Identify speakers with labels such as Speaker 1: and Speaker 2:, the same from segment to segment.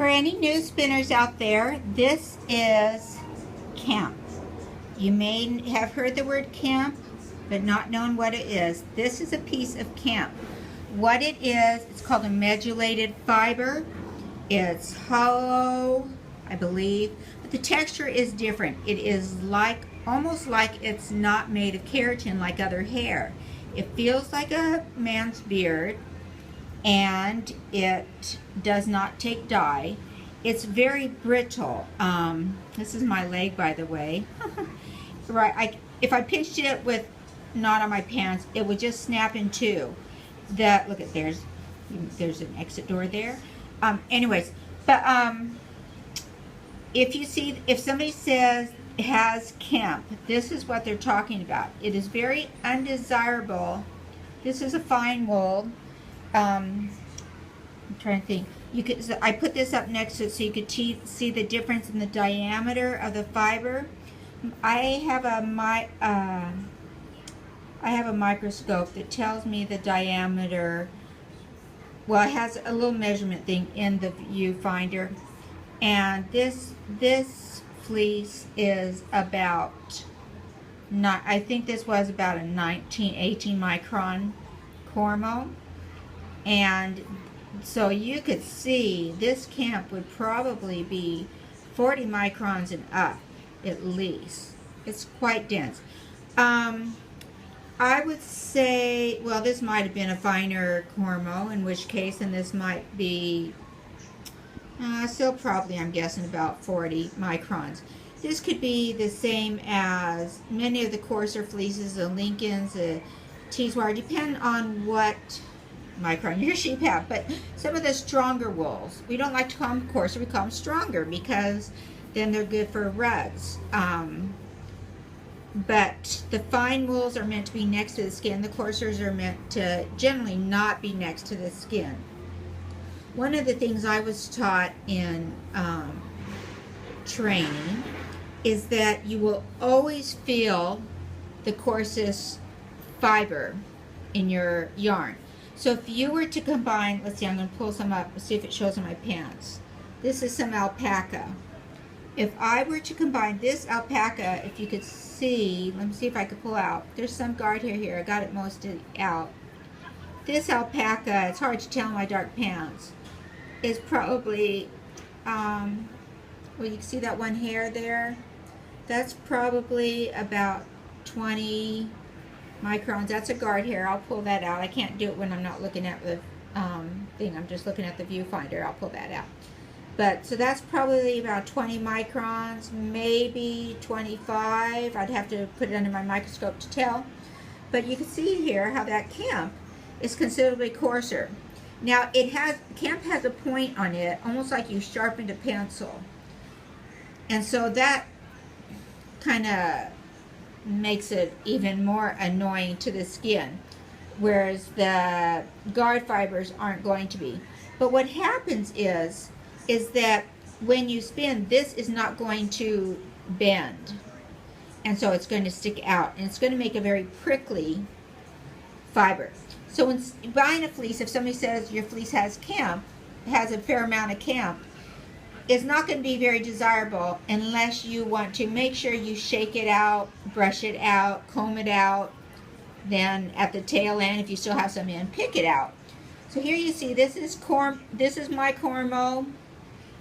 Speaker 1: For any new spinners out there, this is Kemp. You may have heard the word Kemp, but not known what it is. This is a piece of Kemp. What it is, it's called a modulated fiber. It's hollow, I believe, but the texture is different. It is almost like it's not made of keratin like other hair. It feels like a man's beard, and it does not take dye. It's very brittle. This is my leg, by the way. Right, if I pinched it with not on my pants, it would just snap in two. Look at there's an exit door there. Anyways, but if somebody says it has Kemp, this is what they're talking about. It is very undesirable. This is a fine wool. I'm trying to think. I put this up next to it so you could see the difference in the diameter of the fiber. I have a microscope that tells me the diameter. Well, it has a little measurement thing in the viewfinder, and this fleece is about I think this was about a 18 micron cormo, and so you could see this Kemp would probably be 40 microns and up at least. It's quite dense. I would say, well, this might have been a finer cormo, in which case, and this might be still probably, I'm guessing, about 40 microns. This could be the same as many of the coarser fleeces, the Lincolns, the Teeswire, depend on what micron your sheep have. But some of the stronger wools, we don't like to call them coarser, we call them stronger, because then they're good for rugs. But the fine wools are meant to be next to the skin. The coarsers are meant to generally not be next to the skin. One of the things I was taught in training is that you will always feel the coarsest fiber in your yarn. So if you were to combine, let's see, I'm going to pull some up, see if it shows in my pants. This is some alpaca. If I were to combine this alpaca, if you could see, let me see if I could pull out. There's some guard hair here. I got it most out. This alpaca, it's hard to tell in my dark pants, is probably, well, you can see that one hair there. That's probably about 20 microns. That's a guard hair. I'll pull that out. I can't do it when I'm not looking at the thing. I'm just looking at the viewfinder. I'll pull that out. But so that's probably about 20 microns, maybe 25. I'd have to put it under my microscope to tell. But you can see here how that Kemp is considerably coarser. Now Kemp has a point on it, almost like you sharpened a pencil. And so that kind of makes it even more annoying to the skin, whereas the guard fibers aren't going to be. But what happens is that when you spin, this is not going to bend, and so it's going to stick out, and it's going to make a very prickly fiber. So when buying a fleece, if somebody says your fleece has Kemp, has a fair amount of Kemp, it's not going to be very desirable unless you want to make sure you shake it out, brush it out, comb it out, then at the tail end, if you still have some in, pick it out. So here you see this is my cormo,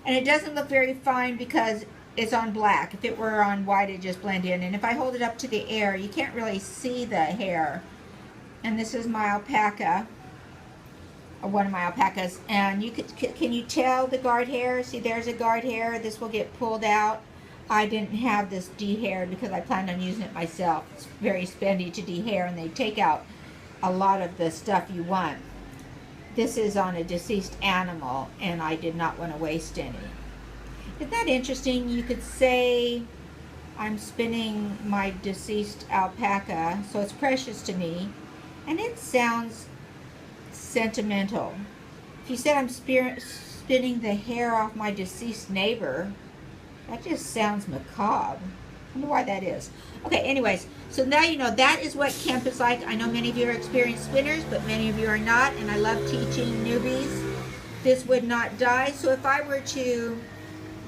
Speaker 1: and it doesn't look very fine because it's on black. If it were on white, it'd just blend in. And if I hold it up to the air, you can't really see the hair. And this is my alpaca, or one of my alpacas. And can you tell the guard hair? See, there's a guard hair. This will get pulled out. I didn't have this de-haired because I planned on using it myself. It's very spendy to de-hair, and they take out a lot of the stuff you want. This is on a deceased animal, and I did not want to waste any. Isn't that interesting? You could say I'm spinning my deceased alpaca, so it's precious to me, and it sounds sentimental. If you said I'm spinning the hair off my deceased neighbor, that just sounds macabre. I wonder why that is. Okay, anyways, so now you know that is what Kemp is like. I know many of you are experienced spinners, but many of you are not, and I love teaching newbies this would not dye. So if I were to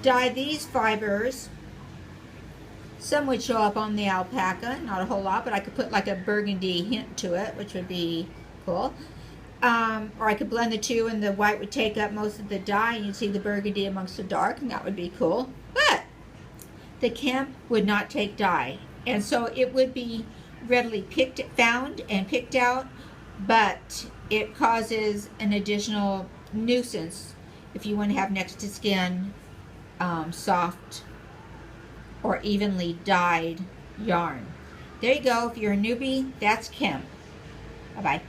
Speaker 1: dye these fibers, some would show up on the alpaca, not a whole lot, but I could put like a burgundy hint to it, which would be cool. Or I could blend the two and the white would take up most of the dye and you'd see the burgundy amongst the dark, and that would be cool. But the Kemp would not take dye, and so it would be readily found and picked out, but it causes an additional nuisance if you want to have next to skin soft or evenly dyed yarn. There you go. If you're a newbie, that's Kemp. Bye-bye.